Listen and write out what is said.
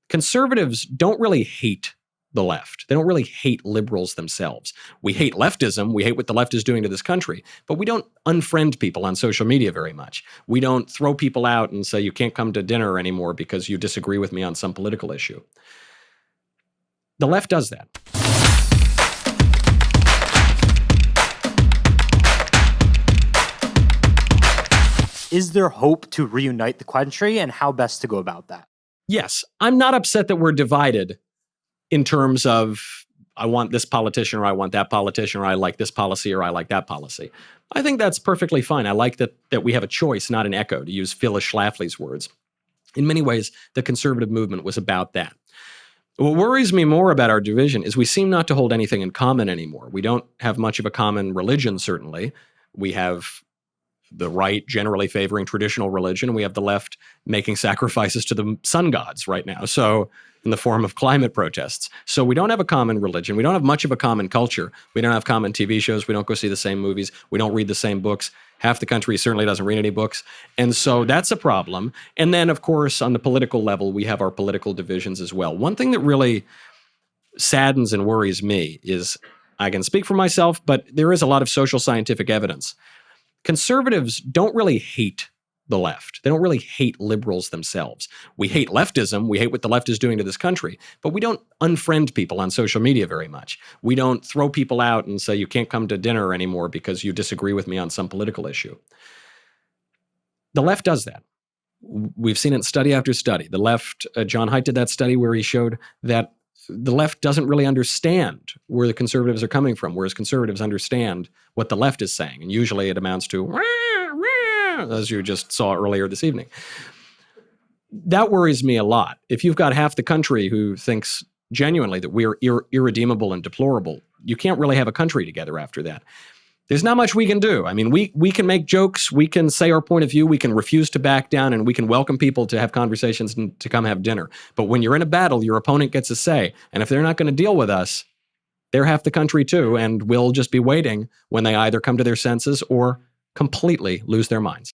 Conservatives don't really hate the left. They don't really hate liberals themselves. We hate leftism. We hate what the left is doing to this country, but we don't unfriend people on social media very much. We don't throw people out and say, you can't come to dinner anymore because you disagree with me on some political issue. The left does that. Is there hope to reunite the country, and how best to go about that? Yes, I'm not upset that we're divided in terms of I want this politician or I want that politician or I like this policy or I like that policy. I think that's perfectly fine. I like that we have a choice, not an echo, to use Phyllis Schlafly's words. In many ways, the conservative movement was about that. What worries me more about our division is we seem not to hold anything in common anymore. We don't have much of a common religion, certainly. We have the right generally favoring traditional religion. We have the left making sacrifices to the sun gods right now, so in the form of climate protests. So we don't have a common religion. We don't have much of a common culture. We don't have common TV shows. We don't go see the same movies. We don't read the same books. Half the country certainly doesn't read any books. And so that's a problem. And then, of course, on the political level, we have our political divisions as well. One thing that really saddens and worries me is, I can speak for myself, but there is a lot of social scientific evidence. Conservatives don't really hate the left. They don't really hate liberals themselves. We hate leftism. We hate what the left is doing to this country, but we don't unfriend people on social media very much. We don't throw people out and say, you can't come to dinner anymore because you disagree with me on some political issue. The left does that. We've seen it in study after study. The left, John Haidt did that study where he showed that the left doesn't really understand where the conservatives are coming from, whereas conservatives understand what the left is saying. And usually it amounts to, wah, wah, as you just saw earlier this evening. That worries me a lot. If you've got half the country who thinks genuinely that we're irredeemable and deplorable, you can't really have a country together after that. There's not much we can do. I mean, we can make jokes, we can say our point of view, we can refuse to back down, and we can welcome people to have conversations and to come have dinner. But when you're in a battle, your opponent gets a say. And if they're not going to deal with us, they're half the country too, and we'll just be waiting when they either come to their senses or completely lose their minds.